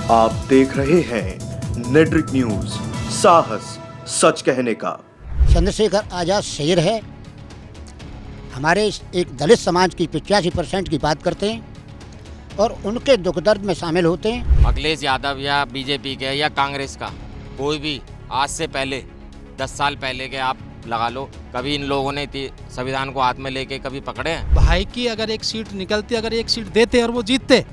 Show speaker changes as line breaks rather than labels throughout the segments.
आप देख रहे हैं नेट्रिक न्यूज, साहस सच कहने का।
चंद्रशेखर आजाद शेर है। हमारे एक दलित समाज की 85% की बात करते हैं और उनके दुख दर्द में शामिल होते हैं।
अखिलेश यादव या बीजेपी के या कांग्रेस का कोई भी आज से पहले 10 साल पहले के आप लगा लो, कभी इन लोगों ने संविधान को हाथ में लेके कभी पकड़े हैं?
भाई की अगर एक सीट निकलती, अगर एक सीट देते और वो जीतते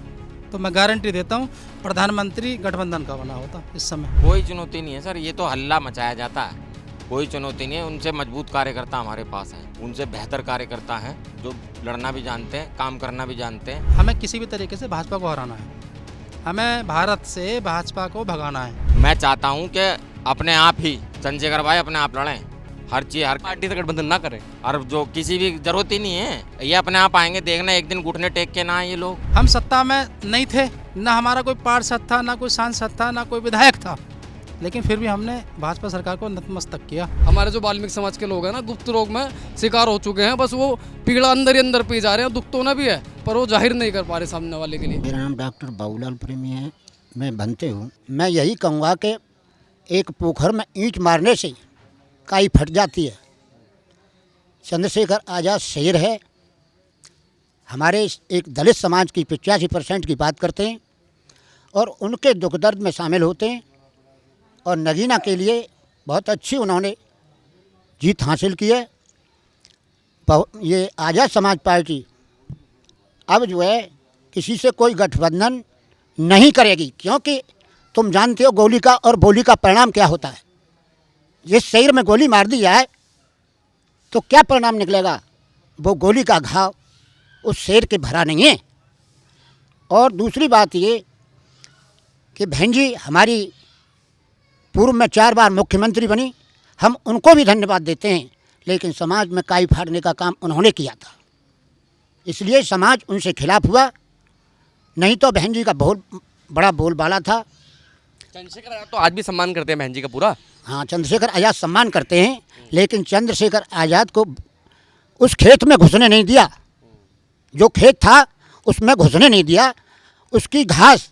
तो मैं गारंटी देता हूँ प्रधानमंत्री गठबंधन का बना होता इस समय।
कोई चुनौती नहीं है सर, ये तो हल्ला मचाया जाता है। कोई चुनौती नहीं है। उनसे मजबूत कार्यकर्ता हमारे पास हैं, उनसे बेहतर कार्यकर्ता हैं जो लड़ना भी जानते हैं, काम करना भी जानते हैं।
हमें किसी भी तरीके से भाजपा को हराना है, हमें भारत से भाजपा को भगाना है।
मैं चाहता हूं कि अपने आप ही चंद्रशेखर भाई अपने आप लड़ें, हर चीज हर
पार्टी से गठबंधन ना करें
और जो किसी भी जरूरत ही नहीं है, ये अपने आप आएंगे। देखना एक दिन घुटने टेक के ना आए ये लोग।
हम सत्ता में नहीं थे, ना हमारा कोई पार्षद था, ना कोई सांसद था, ना कोई विधायक था, लेकिन फिर भी हमने भाजपा सरकार को नतमस्तक किया।
हमारे जो वाल्मीकि समाज के लोग हैं ना, गुप्त रोग में शिकार हो चुके हैं। बस वो पीड़ा अंदर ही अंदर पी जा रहे हैं। दुख तो उन्हें भी है पर वो जाहिर नहीं कर पा रहे सामने वाले के लिए।
मेरा नाम डॉक्टर बाबूलाल प्रेमी है, मैं बनते हूँ। मैं यही कहूँगा कि एक पोखर में ईंट मारने से काई फट जाती है। चंद्रशेखर आजाद शेर है। हमारे एक दलित समाज की 85% की बात करते हैं और उनके दुख दर्द में शामिल होते हैं और नगीना के लिए बहुत अच्छी उन्होंने जीत हासिल की है। ये आज़ाद समाज पार्टी अब जो है किसी से कोई गठबंधन नहीं करेगी, क्योंकि तुम जानते हो गोली का और बोली का परिणाम क्या होता है। जिस शरीर में गोली मार दी जाए तो क्या परिणाम निकलेगा? वो गोली का घाव उस शेर के भरा नहीं है। और दूसरी बात ये कि बहन जी हमारी पूर्व में 4 बार मुख्यमंत्री बनी, हम उनको भी धन्यवाद देते हैं, लेकिन समाज में काई फाड़ने का काम उन्होंने किया था, इसलिए समाज उनसे खिलाफ हुआ। नहीं तो बहन जी का बहुत बड़ा बोलबाला था।
चंद्रशेखर आजाद तो आज भी सम्मान करते हैं बहन जी का पूरा।
हाँ, चंद्रशेखर आज़ाद सम्मान करते हैं, लेकिन चंद्रशेखर आज़ाद को उस खेत में घुसने नहीं दिया। जो खेत था उसमें घुसने नहीं दिया। उसकी घास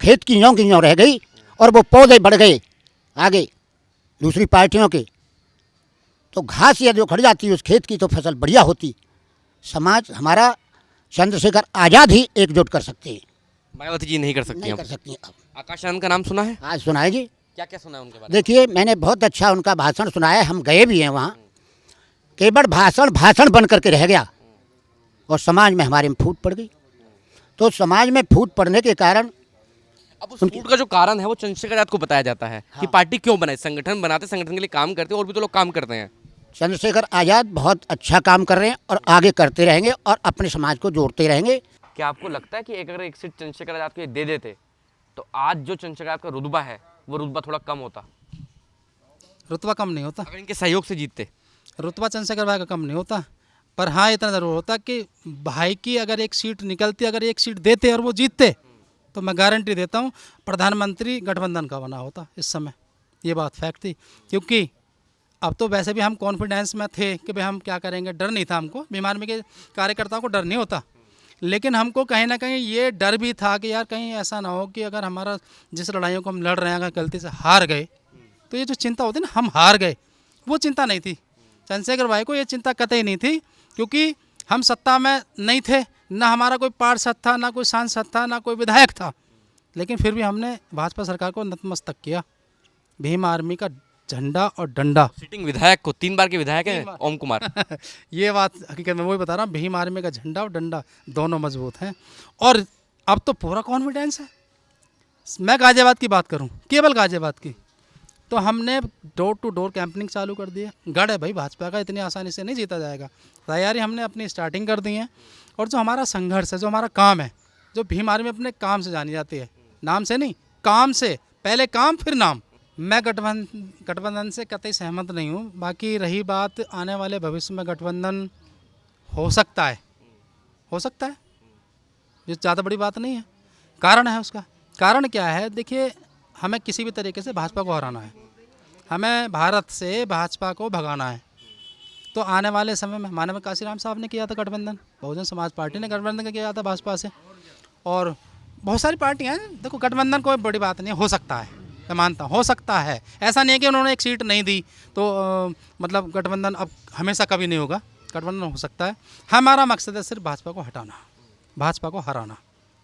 खेत की यों की यों रह गई और वो पौधे बढ़ गए आगे दूसरी पार्टियों के। तो घास यदि उखड़ जाती उस खेत की तो फसल बढ़िया होती। समाज हमारा चंद्रशेखर आज़ाद ही एकजुट कर सकते हैं,
मायावती जी नहीं कर सकती
नहीं
हैं।
कर सकती हैं। अब
आकाश आनंद का नाम सुना है?
आज सुनाए जी।
क्या क्या सुना है उनके बारे में?
देखिए, मैंने बहुत अच्छा उनका भाषण सुना है, हम गए भी हैं वहाँ। केवल भाषण बन करके रह गया और समाज में हमारे में फूट पड़ गई। तो समाज में फूट पड़ने के कारण
अब उस फूट का जो कारण है वो चंद्रशेखर आजाद को बताया जाता है कि
हाँ।
पार्टी क्यों बनाए, संगठन बनाते, संगठन के लिए काम करते, और भी तो लोग काम करते हैं।
चंद्रशेखर आज़ाद बहुत अच्छा काम कर रहे हैं और आगे करते रहेंगे और अपने समाज को जोड़ते रहेंगे।
क्या आपको लगता है कि अगर एक सीट चंद्रशेखर आजाद को ये दे देते तो आज जो चंद्रशेखर आजाद का रुतबा है वो रुतबा थोड़ा कम होता?
रुतबा कम नहीं होता,
अगर इनके सहयोग से जीतते।
रुतबा चंद्रशेखर भाई का कम नहीं होता, पर हाँ इतना ज़रूर होता कि भाई की अगर एक सीट निकलती, अगर एक सीट देते और वो जीतते तो मैं गारंटी देता हूँ प्रधानमंत्री गठबंधन का बना होता इस समय। ये बात फैक्ट थी, क्योंकि अब तो वैसे भी हम कॉन्फिडेंस में थे कि भाई हम क्या करेंगे। डर नहीं था हमको, बीमार में के कार्यकर्ताओं को डर नहीं होता, लेकिन हमको कहीं ना कहीं ये डर भी था कि यार कहीं ऐसा ना हो कि अगर हमारा जिस लड़ाइयों को हम लड़ रहे हैं अगर गलती से हार गए तो ये जो चिंता होती है ना, हम हार गए, वो चिंता नहीं थी। चंद्रशेखर भाई को ये चिंता कतई नहीं थी, क्योंकि हम सत्ता में नहीं थे, ना हमारा कोई पार्षद था, ना कोई सांसद था, ना कोई विधायक था, लेकिन फिर भी हमने भाजपा सरकार को नतमस्तक किया। भीम आर्मी का झंडा और डंडा।
सिटिंग विधायक को 3 बार के विधायक हैं ओम कुमार।
ये बात हकीकत में वही बता रहा हूँ, भीम आर्मी का झंडा और डंडा दोनों मजबूत हैं और अब तो पूरा कॉन्फिडेंस है। मैं गाजियाबाद की बात करूँ, केवल गाजियाबाद की, तो हमने डोर टू डोर कैंपनिंग चालू कर दी है। गढ़ है भाई भाजपा का, इतनी आसानी से नहीं जीता जाएगा। तैयारी हमने अपनी स्टार्टिंग कर दी है और जो हमारा संघर्ष है, जो हमारा काम है, जो भीम आर्मी अपने काम से जानी जाती है, नाम से नहीं, काम से। पहले काम फिर नाम। मैं गठबंधन से कतई सहमत नहीं हूँ। बाकी रही बात आने वाले भविष्य में गठबंधन हो सकता है, ये ज़्यादा बड़ी बात नहीं है। कारण है, उसका कारण क्या है? देखिए, हमें किसी भी तरीके से भाजपा को हराना है, हमें भारत से भाजपा को भगाना है। तो आने वाले समय में मानव काशीराम साहब ने किया था गठबंधन, बहुजन समाज पार्टी ने गठबंधन किया था भाजपा से, और बहुत सारी पार्टियां हैं, देखो गठबंधन कोई बड़ी बात नहीं है, हो सकता है, मैं मानता हूँ हो सकता है। ऐसा नहीं है कि उन्होंने एक सीट नहीं दी तो मतलब गठबंधन अब हमेशा कभी नहीं होगा, गठबंधन हो सकता है। हमारा मकसद है सिर्फ भाजपा को हटाना, भाजपा को हराना,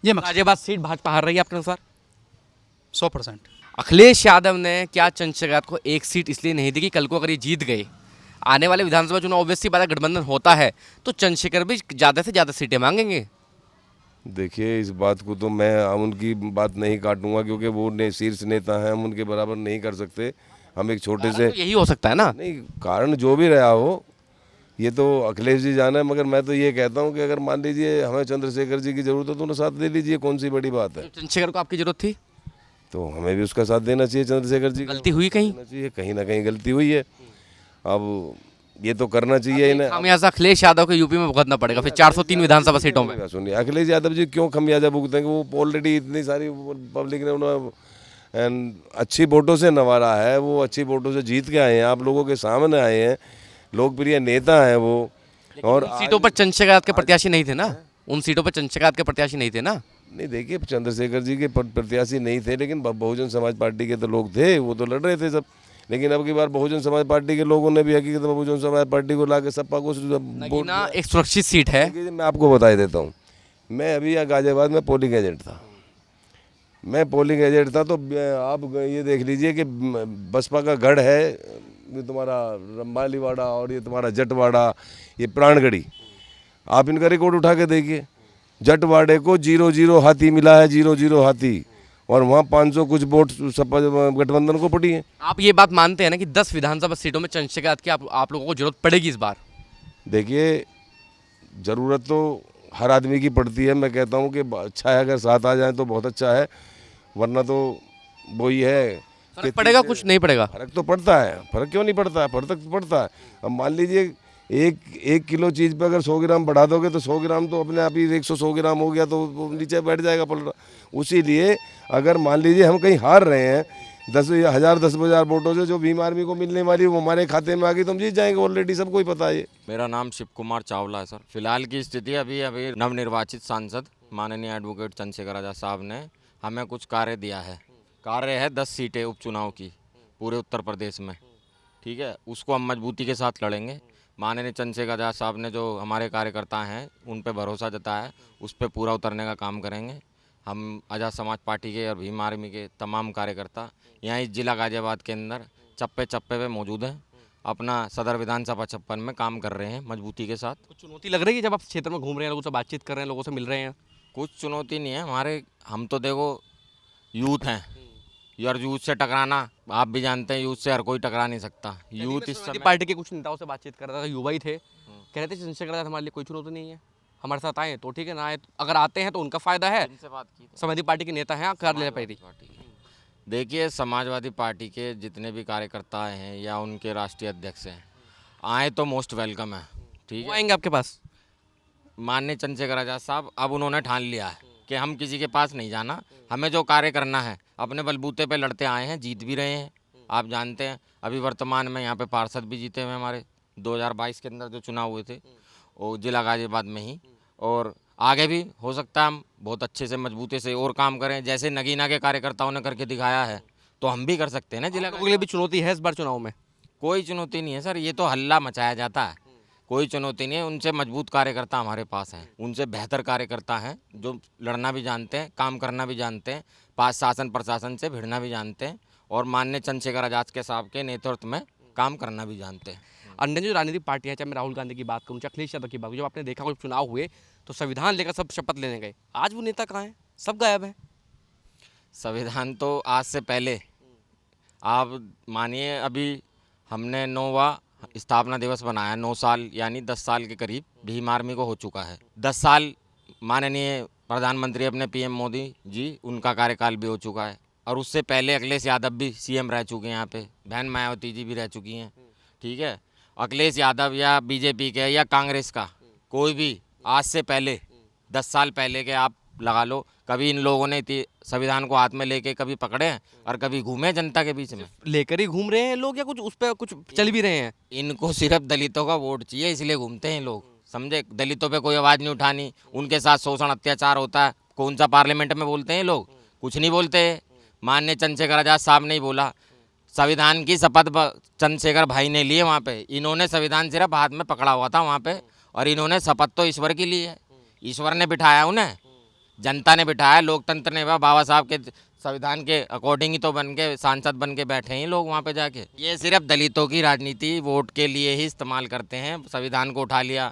ये मकसद।
गाजियाबाद सीट भाजपा हार रही है आपके अनुसार?
100%।
अखिलेश यादव ने क्या चंद्रशेखर को एक सीट इसलिए नहीं दी कि कल को अगर ये जीत गए, आने वाले विधानसभा चुनाव ऑब्वियसली बात है गठबंधन होता है तो चंद्रशेखर भी ज़्यादा से ज़्यादा सीटें मांगेंगे।
देखिए, इस बात को तो मैं उनकी बात नहीं काटूंगा क्योंकि वो शीर्ष नेता हैं, हम उनके बराबर नहीं कर सकते। हम एक छोटे से
तो यही हो सकता है ना?
नहीं, कारण जो भी रहा हो ये तो अखिलेश जी जाना है, मगर मैं तो ये कहता हूँ कि अगर मान लीजिए हमें चंद्रशेखर जी की ज़रूरत है तो उन्हें साथ दे लीजिए, कौन सी बड़ी बात है।
चंद्रशेखर को आपकी जरूरत थी
तो हमें भी उसका साथ देना चाहिए, चंद्रशेखर जी
गलती हुई कहीं?
देना चाहिए, कहीं ना कहीं गलती हुई है, अब ये तो करना चाहिए इन्हें।
खामियाजा अखिलेश यादव को यूपी में भुगतना पड़ेगा फिर 403 विधानसभा सीटों में।
सुनिए, अखिलेश यादव जी क्यों खमियाजा भुगतेंगे? वो ऑलरेडी इतनी सारी पब्लिक ने उन्हें अच्छी वोटों से नवारा है, वो अच्छी वोटों से जीत के आए हैं, आप लोगों के सामने आए हैं, लोकप्रिय नेता हैं वो। और
उन सीटों पर चंद्रशेखर के प्रत्याशी नहीं थे ना? उन सीटों पर चंद्रशेखर के प्रत्याशी नहीं थे ना?
नहीं, देखिए, चंद्रशेखर जी के प्रत्याशी नहीं थे, लेकिन बहुजन समाज पार्टी के तो लोग थे, वो तो लड़ रहे थे सब। लेकिन अब की बार बहुजन समाज पार्टी के लोगों ने भी हकीकत में बहुजन समाज पार्टी को लाके सपा को वोट
ना एक सुरक्षित सीट है।
मैं आपको बता देता हूँ, मैं अभी यहाँ गाजियाबाद में पोलिंग एजेंट था, तो आप ये देख लीजिए कि बसपा का गढ़ है, ये तुम्हारा रंबालीवाड़ा और ये तुम्हारा जटवाड़ा, ये प्राणगढ़ी, आप इनका रिकॉर्ड उठा के देखिए। जटवाड़े को 0-0 हाथी मिला है, 0-0 हाथी, और वहाँ 500 कुछ वोट गठबंधन को पड़ी है।
आप ये बात मानते हैं ना कि 10 विधानसभा सीटों में चंद्रशेखर की आप लोगों को जरूरत पड़ेगी इस बार?
देखिए, ज़रूरत तो हर आदमी की पड़ती है, मैं कहता हूँ कि अच्छा है अगर साथ आ जाए तो बहुत अच्छा है, वरना तो वही है।
फर्क पड़ेगा कुछ नहीं पड़ेगा?
फर्क तो पड़ता है, फर्क क्यों नहीं पड़ता है, फर्क तो पड़ता है। अब मान लीजिए एक किलो चीज़ पे अगर 100 ग्राम बढ़ा दोगे तो 100 ग्राम तो अपने आप ही 100 ग्राम हो गया, तो वो नीचे बैठ जाएगा पलड़ा। उसी लिए अगर मान लीजिए हम कहीं हार रहे हैं 10,000 वोटों से, जो भीम आर्मी को मिलने वाली वो हमारे खाते में आ गई तो हम जीत जाएंगे, ऑलरेडी सबको ही पता है।
मेरा नाम शिव कुमार चावला है सर। फिलहाल की स्थिति अभी नवनिर्वाचित सांसद माननीय एडवोकेट चंद्रशेखर आजाद साहब ने हमें कुछ कार्य दिया है। कार्य है 10 सीटें उपचुनाव की पूरे उत्तर प्रदेश में, ठीक है, उसको हम मजबूती के साथ लड़ेंगे। माननीय चंद्रशेखर आजाद साहब ने जो हमारे कार्यकर्ता हैं उन पे भरोसा जताया है, उस पे पूरा उतरने का काम करेंगे। हम आज़ाद समाज पार्टी के और भीम आर्मी के तमाम कार्यकर्ता यहाँ इस जिला गाजियाबाद के अंदर चप्पे चप्पे पे मौजूद हैं, अपना सदर विधानसभा 56 में काम कर रहे हैं मजबूती के साथ।
कुछ चुनौती लग रही है जब आप क्षेत्र में घूम रहे हैं, लोगों से बातचीत कर रहे हैं, लोगों से मिल रहे हैं?
कुछ चुनौती नहीं है हम तो देखो यूथ हैं यार, यूथ से टकराना आप भी जानते हैं, यूथ से हर कोई टकरा नहीं सकता। यूथ इस समय
पार्टी के कुछ नेताओं से बातचीत कर रहा था, युवा ही थे, कह रहे थे चंद्रशेखर आजाद हमारे लिए कोई चुनौती नहीं है, हमारे साथ आए तो ठीक है, ना आए अगर आते हैं तो उनका फायदा है। समाजवादी पार्टी के नेता हैं कार्यालय पार्टी।
देखिए, समाजवादी पार्टी के जितने भी कार्यकर्ता हैं या उनके राष्ट्रीय अध्यक्ष हैं, आए तो मोस्ट वेलकम है, ठीक है।
आएंगे आपके पास
माननीय चंद्रशेखर आजाद साहब, अब उन्होंने ठान लिया है कि हम किसी के पास नहीं जाना, हमें जो कार्य करना है अपने बलबूते पे लड़ते आए हैं, जीत भी रहे हैं। आप जानते हैं अभी वर्तमान में यहाँ पे पार्षद भी जीते हुए हमारे 2022 के अंदर जो चुनाव हुए थे वो जिला गाजियाबाद में ही, और आगे भी हो सकता है हम बहुत अच्छे से मजबूती से और काम करें, जैसे नगीना के कार्यकर्ताओं ने करके दिखाया है तो हम भी कर सकते हैं ना। जिला
के लिए भी चुनौती है इस बार चुनाव में?
कोई चुनौती नहीं है सर, ये तो हल्ला मचाया जाता है, कोई चुनौती नहीं है। उनसे मजबूत कार्यकर्ता हमारे पास हैं, उनसे बेहतर कार्यकर्ता हैं जो लड़ना भी जानते हैं, काम करना भी जानते हैं, पास शासन प्रशासन से भिड़ना भी जानते हैं, और माननीय चंद्रशेखर आजाद के साहब के नेतृत्व में काम करना भी जानते हैं।
अन्य जो राजनीतिक पार्टियां, चाहे मैं राहुल गांधी की बात करूं, चाहे अखिलेश यादव की बात करूं, जब आपने देखा कोई चुनाव हुए तो संविधान लेकर सब शपथ लेने गए, आज वो नेता कहाँ हैं? सब गायब हैं।
संविधान तो आज से पहले, आप मानिए अभी हमने 9वां स्थापना दिवस बनाया, 9 साल यानी 10 साल के करीब भीम आर्मी को हो चुका है। 10 साल माननीय प्रधानमंत्री अपने पीएम मोदी जी, उनका कार्यकाल भी हो चुका है, और उससे पहले अखिलेश यादव भी सीएम रह चुके हैं, यहाँ पे बहन मायावती जी भी रह चुकी हैं, ठीक है। अखिलेश यादव या बीजेपी के या कांग्रेस का कोई भी आज से पहले 10 साल पहले के आप लगा लो, कभी इन लोगों ने संविधान को हाथ में लेके कभी पकड़े हैं और कभी घूमे जनता के बीच में?
लेकर ही घूम रहे हैं लोग या कुछ उस पर कुछ चल भी रहे हैं?
इनको सिर्फ दलितों का वोट चाहिए, इसलिए घूमते हैं लोग, समझे। दलितों पे कोई आवाज़ नहीं उठानी, उनके साथ शोषण अत्याचार होता है कौन सा पार्लियामेंट में बोलते हैं लोग, कुछ नहीं बोलते। माननीय चंद्रशेखर आज़ाद साहब ने ही बोला, संविधान की शपथ चंद्रशेखर भाई ने ली है वहाँ पे। इन्होंने संविधान सिर्फ हाथ में पकड़ा हुआ था वहाँ पे, और इन्होंने शपथ तो ईश्वर की ली है। ईश्वर ने बिठाया उन्हें, जनता ने बिठाया, लोकतंत्र ने, बाबा साहब के संविधान के अकॉर्डिंग ही तो बन के सांसद बन के बैठे हैं लोग वहाँ पे जाके। ये सिर्फ दलितों की राजनीति वोट के लिए ही इस्तेमाल करते हैं। संविधान को उठा लिया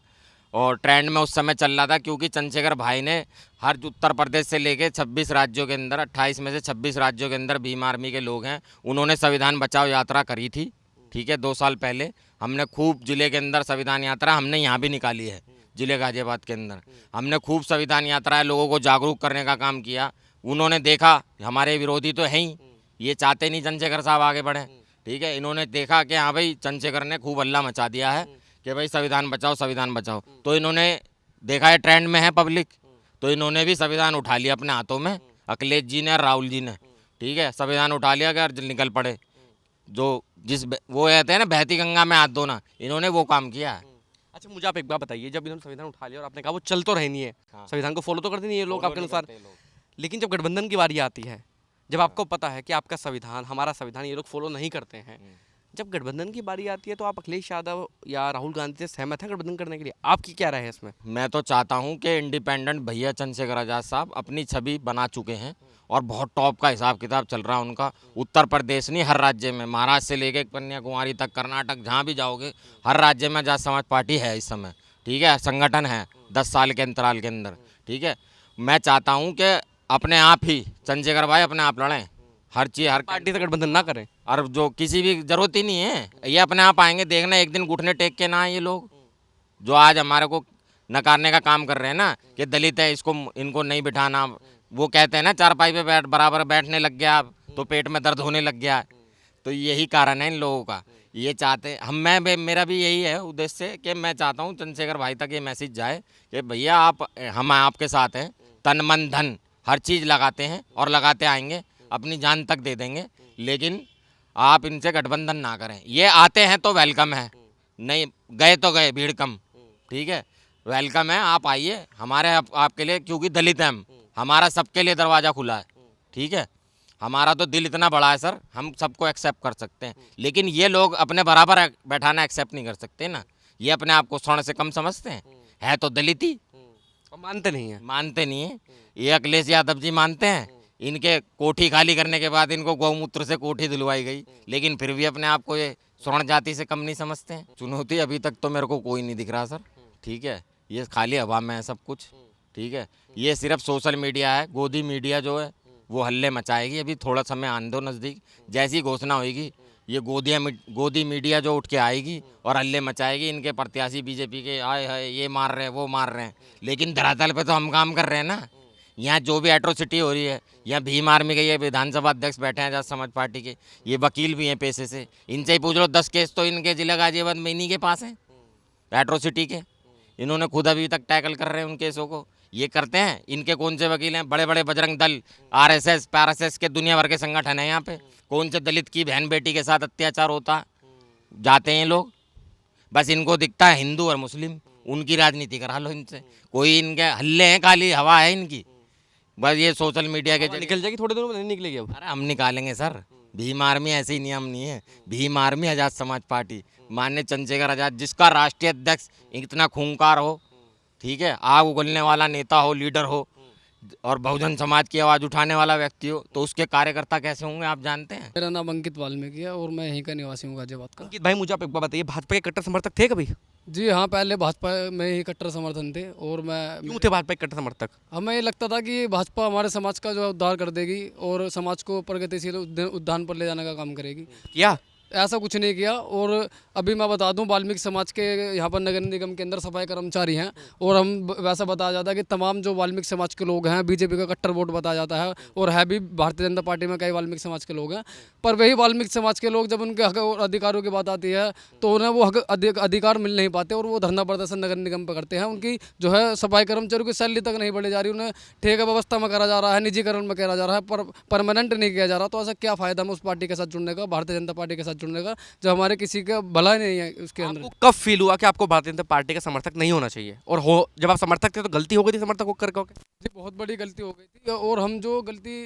और ट्रेंड में उस समय चल रहा था, क्योंकि चंद्रशेखर भाई ने हर उत्तर प्रदेश से लेके 26 राज्यों के अंदर, 28 में से 26 राज्यों के अंदर भीम आर्मी के लोग हैं, उन्होंने संविधान बचाओ यात्रा करी थी। ठीक है, 2 साल पहले हमने खूब जिले के अंदर संविधान यात्रा हमने यहाँ भी निकाली है। जिले गाजियाबाद के अंदर हमने खूब संविधान यात्राएं लोगों को जागरूक करने का काम किया। उन्होंने देखा हमारे विरोधी तो हैं ही, ये चाहते नहीं चंद्रशेखर साहब आगे बढ़े। ठीक है, इन्होंने देखा कि हाँ भाई चंद्रशेखर ने खूब हल्ला मचा दिया है कि भाई संविधान बचाओ, संविधान बचाओ। तो इन्होंने देखा है ट्रेंड में है पब्लिक, तो इन्होंने भी संविधान उठा लिया अपने हाथों में, अखिलेश जी ने और राहुल जी ने। ठीक है, संविधान उठा लिया कि निकल पड़े। जो वो कहते हैं ना बहती गंगा में हाथ धोना, इन्होंने वो काम किया है।
अच्छा, मुझे आप एक बात बताइए, जब इन्होंने संविधान उठा लिया और आपने कहा वो चल तो रहनी है, संविधान को फॉलो तो करते नहीं है लोग आपके अनुसार, लेकिन जब गठबंधन की बारी आती है, जब आपको पता है कि आपका संविधान, हमारा संविधान ये लोग फॉलो नहीं करते हैं, जब गठबंधन की बारी आती है तो आप अखिलेश यादव या राहुल गांधी से सहमत हैं गठबंधन करने के लिए? आपकी क्या राय है इसमें?
मैं तो चाहता हूं कि इंडिपेंडेंट भैया चंद्रशेखर आज़ाद साहब अपनी छवि बना चुके हैं और बहुत टॉप का हिसाब किताब चल रहा है उनका। उत्तर प्रदेश नहीं, हर राज्य में, महाराष्ट्र से लेके कन्याकुमारी तक, कर्नाटक, जहाँ भी जाओगे हर राज्य में आज़ाद समाज पार्टी है इस समय। ठीक है, संगठन है 10 साल के अंतराल के अंदर। ठीक है, मैं चाहता हूँ कि अपने आप ही चंद्रशेखर भाई अपने आप लड़ें, हर चीज़, हर
पार्टी से गठबंधन ना करें,
और जो किसी भी जरूरत ही नहीं है, ये अपने आप आएंगे। देखना एक दिन घुटने टेक के ना, ये लोग जो आज हमारे को नकारने का काम कर रहे हैं ना कि दलित है, इसको इनको नहीं बिठाना, वो कहते हैं ना चारपाई पे बराबर बैठने लग गया तो पेट में दर्द होने लग गया। तो यही कारण है इन लोगों का। ये चाहते मेरा भी यही है उद्देश्य कि मैं चाहता हूँ चंद्रशेखर भाई तक ये मैसेज जाए कि भैया हम आपके साथ हैं, तन मन धन हर चीज़ लगाते हैं और लगाते आएंगे, अपनी जान तक दे देंगे, लेकिन आप इनसे गठबंधन ना करें। ये आते हैं तो वेलकम है, नहीं गए तो गए, भीड़ कम। ठीक है, वेलकम है, आप आइए हमारे आपके लिए, क्योंकि दलित हैं हम, हमारा सबके लिए दरवाज़ा खुला है। ठीक है, हमारा तो दिल इतना बड़ा है सर, हम सबको एक्सेप्ट कर सकते हैं, लेकिन ये लोग अपने बराबर बैठाना एक्सेप्ट नहीं कर सकते ना। ये अपने आप को स्वर्ण से कम समझते हैं, है तो दलित ही,
और मानते नहीं है।
मानते नहीं है। ये अखिलेश यादव जी मानते हैं, इनके कोठी खाली करने के बाद इनको गौमूत्र से कोठी दिलवाई गई, लेकिन फिर भी अपने आप को ये स्वर्ण जाति से कम नहीं समझते हैं। चुनौती अभी तक तो मेरे को कोई नहीं दिख रहा सर। ठीक है, ये खाली हवा में है सब कुछ। ठीक है, ये सिर्फ सोशल मीडिया है, गोदी मीडिया जो है वो हल्ले मचाएगी। अभी थोड़ा समय आने दो नज़दीक, जैसी घोषणा होगी ये गोदी मीडिया जो उठ के आएगी और हल्ले मचाएगी। इनके प्रत्याशी बीजेपी के आए है, ये मार रहे हैं, वो मार रहे हैं, लेकिन धरातल पे तो हम काम कर रहे हैं ना। यहाँ जो भी एट्रोसिटी हो रही है, यहाँ भीम आर्मी के ये विधानसभा अध्यक्ष बैठे हैं आज़ाद समाज पार्टी के, ये वकील भी हैं पेशे से, इनसे ही पूछ लो 10 केस तो इनके जिला गाजियाबाद में इन्हीं के पास हैं एट्रोसिटी के। इन्होंने खुद अभी तक टैकल कर रहे हैं उन केसों को, ये करते हैं। इनके कौन से वकील हैं? बड़े बड़े बजरंग दल, आरएसएस, पैराएसएस के दुनिया भर के संगठन हैं यहाँ पे। कौन से दलित की बहन बेटी के साथ अत्याचार होता जाते हैं लोग, बस इनको दिखता है हिंदू और मुस्लिम, उनकी राजनीति करा लो इनसे। कोई इनके हल्ले हैं, काली हवा है इनकी, बस ये सोशल मीडिया के
निकल जाएगी थोड़े दिनों में, नहीं निकलेगी अब।
अरे हम निकालेंगे सर, भीम आर्मी ऐसे ही नियम नहीं है। भीम आर्मी आज़ाद समाज पार्टी, माननीय चंद्रशेखर आज़ाद, जिसका राष्ट्रीय अध्यक्ष इतना खूंखार हो, ठीक है, आग उगलने वाला नेता हो, लीडर हो, और बहुजन समाज की आवाज़ उठाने वाला व्यक्ति हो, तो उसके कार्यकर्ता कैसे होंगे आप जानते हैं।
मेरा नाम अंकित वाल्मीकि है और मैं यहीं का निवासी हूँ, गाजियाबाद का।
अंकित भाई, मुझे आप एक बात बताइए, भाजपा के कट्टर समर्थक थे कभी?
जी हाँ, पहले भाजपा में ही कट्टर समर्थन थे। और मैं
क्यों थे भाजपा के कट्टर समर्थक?
हमें ये लगता था कि भाजपा हमारे समाज का जो है उद्धार कर देगी और समाज को प्रगतिशील उद्यान पर ले जाने का काम करेगी।
किया?
ऐसा कुछ नहीं किया। और अभी मैं बता दूं, वाल्मीकि समाज के यहाँ पर नगर निगम के अंदर सफाई कर्मचारी हैं, और हम वैसा बताया जाता है कि तमाम जो वाल्मीकि समाज के लोग हैं बीजेपी का कट्टर वोट बताया जाता है, और है भी भारतीय जनता पार्टी में कई वाल्मीकि समाज के लोग हैं। पर वही वाल्मीकि समाज के लोग जब उनके हक और अधिकारों की बात आती है तो उन्हें वो हक अधिकार मिल नहीं पाते, और वो धरना प्रदर्शन नगर निगम पर करते हैं। उनकी जो है सफाई कर्मचारियों की सैलरी तक नहीं बढ़ी जा रही, उन्हें ठेका व्यवस्था में करा जा रहा है, निजीकरण में करा जा रहा है, पर परमानेंट नहीं किया जा रहा। तो ऐसा क्या फ़ायदा हम उस पार्टी के साथ जुड़ने का, भारतीय जनता पार्टी के साथ जुड़ने का जब हमारे किसी का भला नहीं है उसके अंदर।
आपको कब फील हुआ कि आपको भारतीय जनता पार्टी का समर्थक नहीं होना चाहिए, और हो जब आप समर्थक थे तो गलती हो गई थी समर्थक होकर के?
जी बहुत बड़ी गलती हो गई थी, और हम जो गलती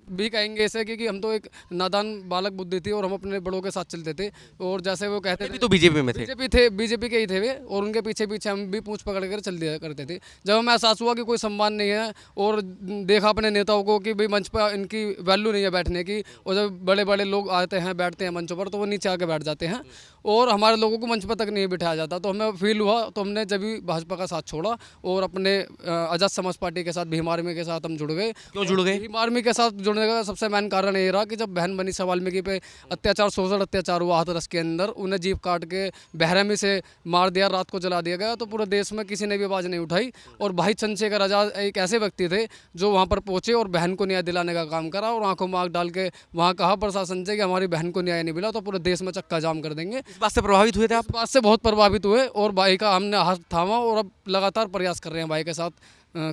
भी कहेंगे ऐसे क्योंकि हम तो एक नादान बालक बुद्धि थी और हम अपने बड़ों के साथ चलते थे, और जैसे वो कहते
अभी
थे
तो बीजेपी में थे।
बीजेपी के ही थे वे, और उनके पीछे पीछे हम भी पूंछ पकड़ कर चल दिया करते थे। जब हमें एहसास हुआ कि कोई सम्मान नहीं है और देखा अपने नेताओं को कि भाई मंच पर इनकी वैल्यू नहीं है बैठने की, और जब बड़े बड़े लोग आते हैं बैठते हैं मंचों पर तो वो नीचे आके बैठ जाते हैं और हमारे लोगों को मंच पर तक नहीं बिठाया जाता, तो हमें फील हुआ, तो हमने जब भी भाजपा का साथ छोड़ा और अपने आज़ाद समाज पार्टी के साथ भीम आर्मी के साथ हम जुड़ गए।
क्यों जुड़ गए?
भीम आर्मी के साथ जुड़ने का सबसे मेन कारण ये रहा कि जब बहन मनीषा वाल्मीकि पे अत्याचार, शोषण अत्याचार हुआ हाथरस के अंदर, उन्हें जीप काट के बेरहमी से मार दिया, रात को जला दिया गया, तो पूरे देश में किसी ने भी आवाज़ नहीं उठाई। और भाई चंद्रशेखर आज़ाद एक ऐसे व्यक्ति थे जो वहाँ पर पहुँचे और बहन को न्याय दिलाने का काम करा, और आंखों में आग डाल के वहाँ कहा प्रशासन से कि हमारी बहन को न्याय नहीं मिला तो पूरे देश में चक्का जाम कर देंगे।
इस बात से प्रभावित हुए थे आप?
इस बात से बहुत प्रभावित हुए और भाई का हमने हाथ थामा और अब लगातार प्रयास कर रहे हैं भाई के साथ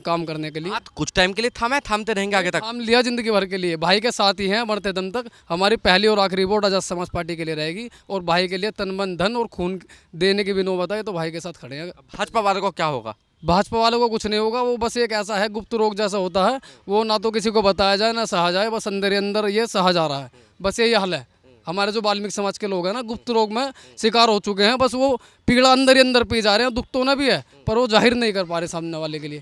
काम करने के लिए।
हाथ कुछ टाइम के लिए थामा है, थामते रहेंगे आगे तक?
थाम लिया जिंदगी भर के लिए, भाई के साथ ही हैं मरते दम तक। हमारी पहली और आखिरी वोट आज़ाद समाज पार्टी के लिए रहेगी, और भाई के लिए तन मन धन और खून देने की भी नौबत है तो भाई के साथ खड़े हैं।
भाजपा वालों को क्या होगा?
भाजपा वालों को कुछ नहीं होगा, वो बस एक ऐसा है गुप्त रोग जैसा होता है, वो ना तो किसी को बताया जाए ना सहा जाए, बस अंदर ही अंदर ये सहा जा रहा है, बस यही हल है। हमारे जो वाल्मीकि समाज के लोग हैं ना, गुप्त रोग में शिकार हो चुके हैं, बस वो पीड़ा अंदर ही अंदर पी जा रहे हैं। दुख तो ना भी है पर वो जाहिर नहीं कर पा रहे सामने वाले के लिए।